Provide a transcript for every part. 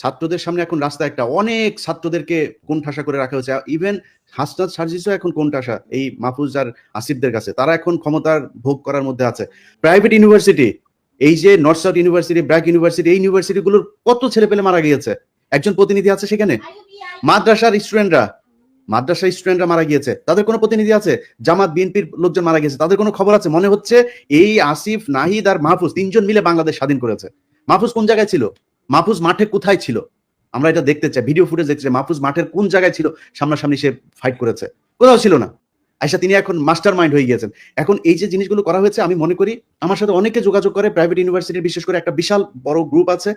ছাত্রদের সামনে এখন রাস্তা একটা, অনেক ছাত্রদেরকে কোণঠাসা করে রাখা হয়েছে। ইভেন হাসনাত সার্জিসও এখন কোণঠাসা এই মাহফুজ আর আসিফদের কাছে, তারা এখন ক্ষমতার ভোগ করার মধ্যে আছে। প্রাইভেট ইউনিভার্সিটি, এই যে north south university, BRAC university, এই ইউনিভার্সিটিগুলোর কত ছেলে পেলে মারা গিয়েছে, একজন প্রতিনিধি আছে সেখানে? মাদ্রাসার স্টুডেন্টরা মারা গিয়েছে, তাদের কোনো প্রতিনিধি আছে? জামাত বিএনপির লোকজন মারা গেছে, তাদের কোনো খবর আছে? মনে হচ্ছে এই আসিফ, নাহিদ আর মাহফুজ তিনজন মিলে বাংলাদেশ স্বাধীন করেছে। মাহফুজ কোন জায়গায় ছিল? মাহফুজ মাঠে কোথায় ছিল? আমরা এটা দেখতে চাই, ভিডিও ফুটেজ দেখতে চাই। মাহফুজ মাঠের কোন জায়গায় ছিল? সামনাসামনি সে ফাইট করেছে? কোথাও ছিল না। আয়সা তিনি এখন মাস্টার মাইন্ড হয়ে গিয়েছেন। এখন এই যে জিনিসগুলো করা হয়েছে, আমি মনে করি আমার সাথে অনেকে যোগাযোগ করে প্রাইভেট ইউনিভার্সিটির, বিশেষ করে একটা বিশাল বড় গ্রুপ আছে,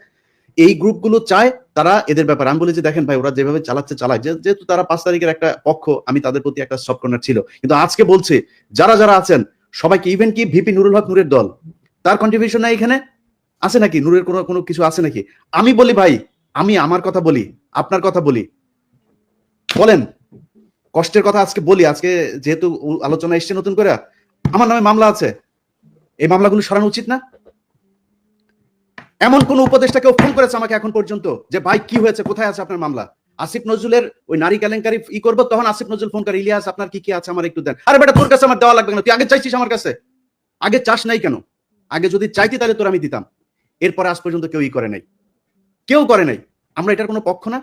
এই গ্রুপগুলো চায় তারা এদের ব্যাপারে। আমি বলি যে দেখেন ভাই, ওরা যেভাবে চালাচ্ছে চালায়, যেহেতু তারা 5 তারিখের একটা পক্ষ, আমি তাদের প্রতি একটা সফট কর্নার ছিল, কিন্তু আজকে বলছে যারা যারা আছেন সবাইকে, ইভেন কি ভিপি নুরুল হক নূরের দল, তার কন্ট্রিবিউশন নাই এখানে? আছে নাকি? নূরের কোনো কিছু আছে নাকি? আমি বলি ভাই, আমি আমার কথা বলি, আপনার কথা বলি, বলেন কষ্টের কথা আজকে বলি। আজকে যেহেতু আলোচনা এসছে নতুন করে, আমার নামে মামলা আছে, এই মামলাগুলো সরানো উচিত না? এমন কোন উপদেষ্টা কেউ ফোন করেছে আমাকে এখন পর্যন্ত যে ভাই কি হয়েছে, কোথায় আছে আপনার মামলা? আসিফ নজরুলের ওই নারী কেলেঙ্কারি করবো, তখন আসিফ নজরুল ফোন করে, ইলিয়াস আপনার কি কি আছে আমার একটু দেন। আরে বেটা, তোর কাছে আমার দেওয়া লাগবে না, তুই আগে চাইছিস আমার কাছে? আগে চাস নাই কেন? আগে যদি চাইতি তাহলে তোর আমি দিতাম। এরপরে আজ পর্যন্ত কেউই করে নাই, কেউ করে নাই। আমরা এটার কোনো পক্ষ না?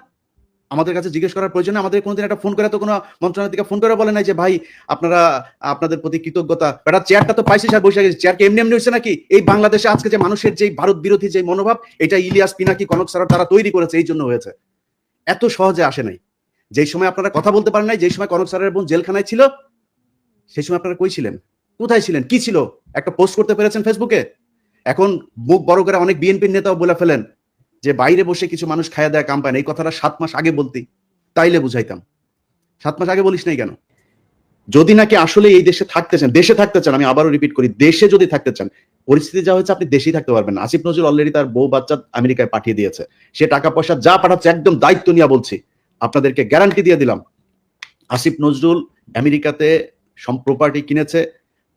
আমাদের কাছে জিজ্ঞেস করার প্রয়োজন? আমাদের কোনোদিন একটা ফোন করে তো কোনো মন্ত্রণালয় থেকে ফোন করে বলে নাই যে ভাই আপনারা, আপনাদের প্রতি কৃতজ্ঞতা, বেটা চেয়ারটা তো পাইছিস আর বসে গেছিস, চেয়ার কি এমনি এমনি হয়েছে নাকি? এই বাংলাদেশে আজকে যে মানুষের যে ভারত বিরোধী যে মনোভাব, এটা ইলিয়াস, পিনাকি, কনক স্যার তারা তৈরি করেছে, এই জন্য হয়েছে। এত সহজে আসে নাই। যেই সময় আপনারা কথা বলতে পারেন নাই, যেই সময় কনক স্যারের বোন জেলখানায় ছিল, সেই সময় আপনারা কই ছিলেন? কোথায় ছিলেন? কি ছিল? একটা পোস্ট করতে পেরেছেন ফেসবুকে? এখন মুখ বড় করে অনেক বিএনপির নেতাও বলে ফেলেন যে বাইরে বসে কিছু মানুষ খায়া দেয় কাম পায় না। এই কথাটা 7 মাস আগে বলতি, তাইলে বুঝাইতাম। 7 মাস আগে বলিস নাই কেন? যদি নাকি আসলে এই দেশে থাকতে চান, দেশে থাকতে চান, আমি আবারও রিপিট করি, দেশে যদি থাকতে চান, পরিস্থিতি যা হয়েছে আপনি দেশেই থাকতে পারবেন না। আসিফ নজরুল অলরেডি তার বউ বাচ্চা আমেরিকায় পাঠিয়ে দিয়েছে, সে টাকা পয়সা যা পাঠাচ্ছে একদম দায়িত্ব নিয়ে বলছি, আপনাদেরকে গ্যারান্টি দিয়ে দিলাম, আসিফ নজরুল আমেরিকাতে সব প্রপার্টি কিনেছে।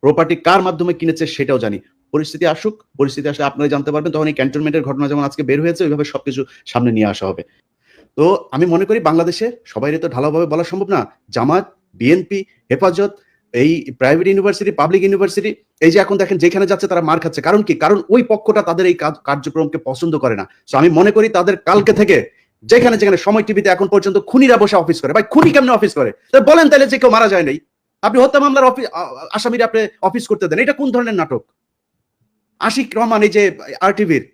প্রপার্টি কার মাধ্যমে কিনেছে সেটাও জানি। পরিস্থিতি আসুক, পরিস্থিতি আসলে আপনারা জানতে পারবেন, তখন এই ক্যান্টনমেন্টের ঘটনা যেমন আজকে বের হয়েছে, ওইভাবে সবকিছু সামনে নিয়ে আসা হবে। তো আমি মনে করি বাংলাদেশে সবাই তো ঢালাওভাবে বলা সম্ভব না। জামাত, বিএনপি, হেফাজত, এই প্রাইভেট ইউনিভার্সিটি, পাবলিক ইউনিভার্সিটি, এই যে এখন দেখেন যেখানে যাচ্ছে তারা মার খাচ্ছে। কারণ কি? কারণ ওই পক্ষটা তাদের এই কার্যক্রমকে পছন্দ করে না। তো আমি মনে করি তাদের কালকে থেকে যেখানে যেখানে সময় টিভিতে এখন পর্যন্ত খুনিরা বসে অফিস করে, ভাই খুনি কেমনে অফিস করে? বলেন তাহলে, যে কেউ মারা যায় নাই, আপনি হত্যা মামলার আসামিরা আপনি অফিস করতে দেন, এটা কোন ধরনের নাটক? আশিক রহমান, এই যে আরটিভির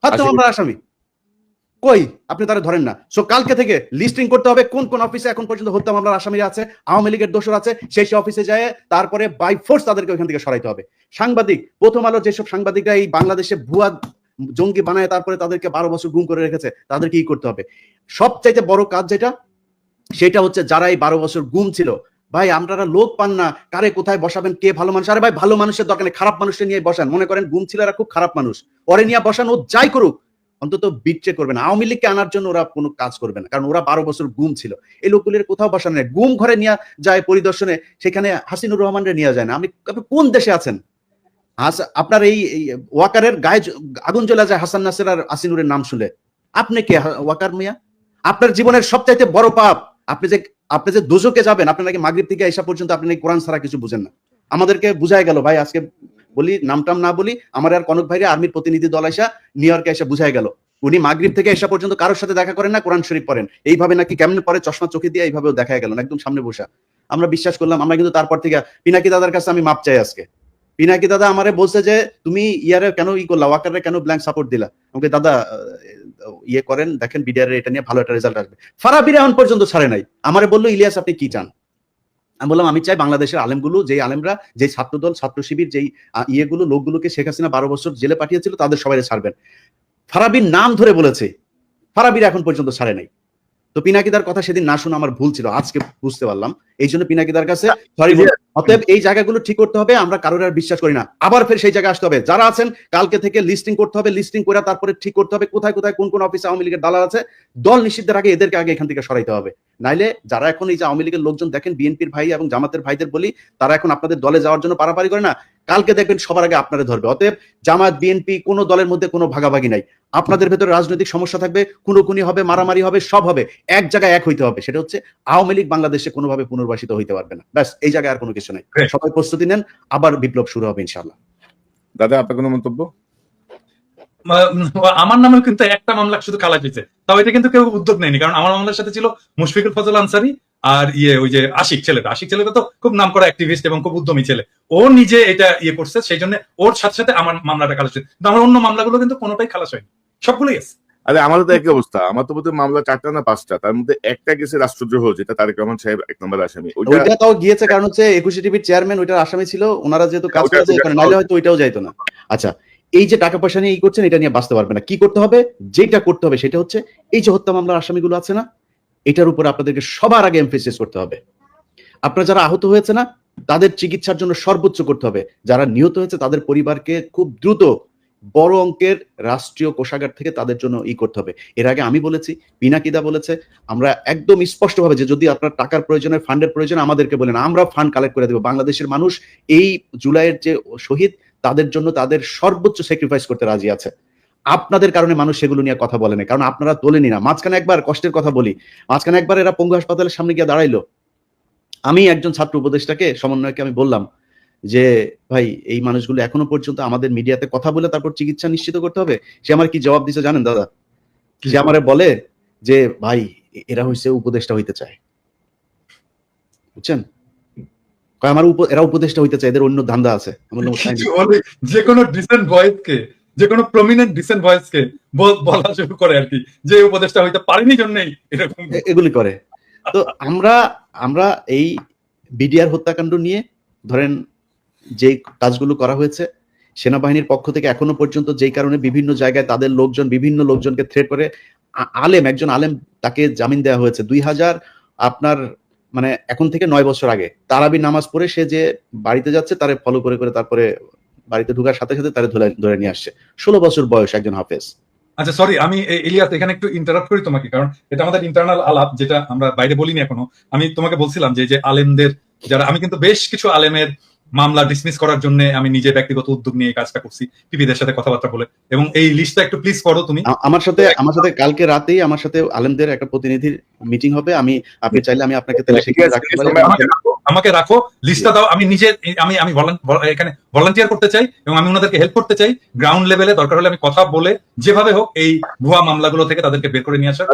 হত্যা মামলার আসামি, কই? আপনি তারা ধরেন না। সো কালকে থেকে লিস্টিং করতে হবে কোন কোন অফিসে এখন পর্যন্ত হত্যা মামলার আসামিরা আছে, আওয়ামী লীগের দোষর আছে, সেই অফিসে যায় তারপরে বাই ফোর্স তাদেরকে ওখান থেকে সরাইতে হবে। সাংবাদিক, প্রথম আলোর যেসব সাংবাদিকরা এই বাংলাদেশে ভুয়া জঙ্গি বানায় তারপরে তাদেরকে 12 বছর গুম করে রেখেছে, তাদেরকে কি করতে হবে? সবচাইতে বড় কাজ যেটা, সেটা হচ্ছে যারা এই 12 বছর গুম ছিল, ভাই আপনারা লোক পান না, কারে কোথায় বসাবেন, কে ভালো মানুষ? আরে ভাই ভালো মানুষের দরকার নেই, খারাপ মানুষের নিয়ে বসান। মনে করেন গুম ছিল, এরা খুব খারাপ মানুষ, ওরে নিয়ে বসান, ও যাই করুক অন্তত বিট্রে করবে না। আওয়ামী লীগকে আনার জন্য ওরা কোনো কাজ করবে না, কারণ ওরা 12 বছর গুম ছিল। এই লোকগুলির কোথাও বসানো নেই। গুম ঘরে নিয়ে যায় পরিদর্শনে, সেখানে হাসিনুর রহমানরে নিয়ে যায় না। আপনি কোন দেশে আছেন? আপনার এই ওয়াকারের গায়ে আগুন জ্বলে যায় হাসান নাসের আর আসিনুরের নাম শুনে। আপনি কে ওয়াকার মিয়া? আপনার জীবনের সবচাইতে বড় পাপ, আপনি যে দোজকে যাবেন, আপনি নাকি মাগরিব থেকে আইসা পর্যন্ত আপনি নাকি কোরআন ছাড়া কিছু বুঝেন না। আমাদেরকে বুঝাই গেল ভাই, আজকে বলি নামটাম না বলি, আমার আর কনক ভাইরে আর্মির প্রতিনিধি দল আইসা নিউ ইয়র্কে এসে বুঝাই গেল, উনি মাগরিব থেকে এসা পর্যন্ত কারোর সাথে দেখা করেন না, কোরআন শরীফ পড়েন। এইভাবে নাকি কেমন পরে চশমা চোখে দিয়ে এইভাবেও দেখা গেল না, একদম সামনে বসা। আমরা বিশ্বাস করলাম। আমরা কিন্তু তারপর থেকে পিনাকি দাদার কাছে আমি মাপ চাই আজকে। পিনাকি দাদা আমারে বলছে যে তুমি ইয়ারে কেন করলা, ওয়াকারে কেন ব্ল্যাঙ্ক সাপোর্ট দিলা? আমাকে দাদা ইয়ে করেন, দেখেন বিডিআর এটা নিয়ে ভালো একটা রেজাল্ট আসবে। ফারাবির এখন পর্যন্ত ছাড়ে নাই। আমারে বললো ইলিয়াস আপনি কি চান? আমি বললাম আমি চাই বাংলাদেশের আলেমগুলো, যেই আলেমরা, যে ছাত্রদল, ছাত্র শিবির, যেই ইয়েগুলো লোকগুলোকে শেখ হাসিনা 12 বছর জেলে পাঠিয়েছিল, তাদের সবাই ছাড়বেন। ফারাবির নাম ধরে বলেছে, ফারাবির এখন পর্যন্ত ছাড়ে নাই। তো পিনাকিদার কথা সেদিন না শুনে আমার ভুল ছিল, আজকে বুঝতে পারলাম। এই জন্য পিনাকিদার কাছে সরি বল। অতএব এই জায়গাগুলো ঠিক করতে হবে। আমরা কারোর আর বিশ্বাস করি না, আবার ফের সেই জায়গায় আসতে হবে। যারা আছেন কালকে থেকে লিস্টিং করতে হবে, লিস্টিং করে তারপরে ঠিক করতে হবে কোথায় কোথায় কোন কোন অফিসে আওয়ামী লীগের দালাল আছে। দল নিষিদ্ধের আগে এদেরকে আগে এখান থেকে সরাইতে হবে। নাইলে যারা এখন এই যে আওয়ামী লীগের লোকজন দেখেন বিএনপির ভাই এবং জামাতের ভাইদের বলি, তারা এখন আপনাদের দলে যাওয়ার জন্য পারাপারি করে না, কালকে দেখবেন সবার আগে আপনারা ধরবে। অতএব জামাত বিএনপি কোনো দলের মধ্যে কোনো ভাগাভাগি নাই। আপনাদের ভেতরে রাজনৈতিক সমস্যা থাকবে, খুনোখুনি হবে, মারামারি হবে, সব হবে, এক জায়গায় এক হইতে হবে, সেটা হচ্ছে আওয়ামী লীগ বাংলাদেশে কোনোভাবে পুনর্বাসিত হইতে পারবে না। ব্যাস, এই জায়গায় আর কোনো কিছু নেই। সবাই প্রস্তুতি নেন, আবার বিপ্লব শুরু হবে ইনশাআল্লাহ। দাদা, আপনার কোনো মন্তব্য? আমার নামে কিন্তু একটা মামলা শুধু খালাস হয়েছে, তাও এটা কিন্তু কেউ উদ্যোগ নেয়নি, কারণ আমার মামলার সাথে ছিল মুশফিকুল ফজল আনসারী আর ওই যে আশিক ছেলেটা তো খুব নামকরা অ্যাক্টিভিস্ট এবং খুব উদ্যমী ছেলে, ও নিজে এটা করছে, সেই জন্য ওর সাথে সাথে আমার মামলাটা খালাস হয়েছে। আমার অন্য মামলাগুলো কিন্তু কোনোটাই খালাস হয়নি, সবগুলোই আছে। আরে আমারও তো একই অবস্থা, আমার তো বোধহয় মামলা 4টা না 5টা, তার মধ্যে একটা গেছে রাষ্ট্রদ্রোহ, যেটা তারেক রহমান সাহেব 1 নম্বর আসামি। ওইটা তাও গিয়েছে কারণ হচ্ছে 21 টিভির চেয়ারম্যান ওইটার আসামি ছিল, ওনারা যেহেতু কাজ করতে যায়, নাইলে হয়তো ওইটাও যাইতো না। আচ্ছা, এই যে টাকা পয়সা নিয়ে করছেন, এটা নিয়ে বাঁচতে পারবে না। কি করতে হবে? যেটা করতে হবে সেটা হচ্ছে এই যে হত্যা মামলার আসামিগুলো আছে না, এটার উপর আপনাদেরকে সবার আগে এমফেসিস করতে হবে। আপনারা যারা আহত হয়েছে না, তাদের চিকিৎসার জন্য সর্বোচ্চ করতে হবে। যারা নিহত হয়েছে তাদের পরিবারকে খুব দ্রুত বড় অঙ্কের রাষ্ট্রীয় কোষাগার থেকে তাদের জন্য করতে হবে। এর আগে আমি বলেছি, পিনাকিদা বলেছে, আমরা একদম স্পষ্টভাবে যে যদি আপনার টাকার প্রয়োজনে, ফান্ডের প্রয়োজন, আমাদেরকে বলেন, আমরা ফান্ড কালেক্ট করে দেবো। বাংলাদেশের মানুষ এই জুলাইয়ের যে শহীদ, তাদের জন্য তাদের সর্বোচ্চ স্যাক্রিফাইস করতে রাজি আছে। আপনাদের কারণে মানুষ সেগুলো নিয়ে কথা বলে না, কারণ আপনারা তোলেনি না। মাঝখানে একবার কষ্টের কথা বলি, মাঝখানে একবার এরা পঙ্গু হাসপাতালের সামনে গিয়ে দাঁড়াইলো, আমি একজন ছাত্র উপদেষ্টাকে, সমন্বয়কে আমি বললাম যে ভাই, এই মানুষগুলো এখনো পর্যন্ত আমাদের মিডিয়াতে কথা বলে তারপর চিকিৎসা নিশ্চিত করতে হবে। সে আমার কি জবাব দিছে জানেন দাদা? সে আমারে বলে যে ভাই, এরা হইছে উপদেষ্টা হইতে চায়, বুঝছেন? আমার এরা উপদেষ্টা হইতে চায়, এদের অন্য ধান্দা আছে। যে কোনো ডিসেন্ট ভয়েসকে, যে কোনো প্রমিনেন্ট ডিসেন্ট ভয়েসকে বলা শুরু করে আর কি, যে উপদেষ্টা হইতে পারেনি জন্যই এরকম এগুলি করে। তো আমরা এই বিডিআর হত্যাকাণ্ড নিয়ে ধরেন যে কাজগুলো করা হয়েছে, সেনাবাহিনীর পক্ষ থেকে এখনো পর্যন্ত যেই কারণে বিভিন্ন জায়গায় তাদের লোকজন বিভিন্ন লোকজনকে থ্রেট করে, একজন আলেম তাকে জামিন দেওয়া হয়েছে 2000 আপনার মানে এখন থেকে 9 বছর আগে, তারাবি নামাজ পড়ে সে যে বাড়িতে যাচ্ছে তারে ফলো করে তারপরে বাড়িতে ঢোকার সাথে সাথে তারে ধরে নিয়ে আসছে। 16 বছর বয়স একজন হাফেজ। আচ্ছা সরি, আমি ইলিয়াস এখানে একটু ইন্টারাপ্ট করি তোমাকে, কারণ এটা আমাদের ইন্টারনাল আলাপ, যেটা আমরা বাইরে বলিনি এখনো। আমি তোমাকে বলছিলাম যে আলেমদের যারা, আমি কিন্তু বেশ কিছু আলেমের মামলা ডিসমিস করার জন্য আমি নিজে ব্যক্তিগত উদ্যোগ নিয়ে এই কাজটা করছি, পিপিদের সাথে কথাবার্তা বলে, এবং এই লিস্টটা একটু প্লিজ পড়ো তুমি। আমার সাথে কালকে রাতেই আমার সাথে আলেমদের একটা প্রতিনিধির মিটিং হবে। আপনি চাইলে আমি আপনাকে আমাকে রাখো, লিস্টটা দাও, আমি নিজে আমি এখানে ভলান্টিয়ার করতে চাই এবং আমি ওনাদেরকে হেল্প করতে চাই। গ্রাউন্ড লেভেলে দরকার হলে আমি কথা বলে যেভাবে হোক এই ভুয়া মামলাগুলো থেকে তাদেরকে বের করে নিয়ে আসার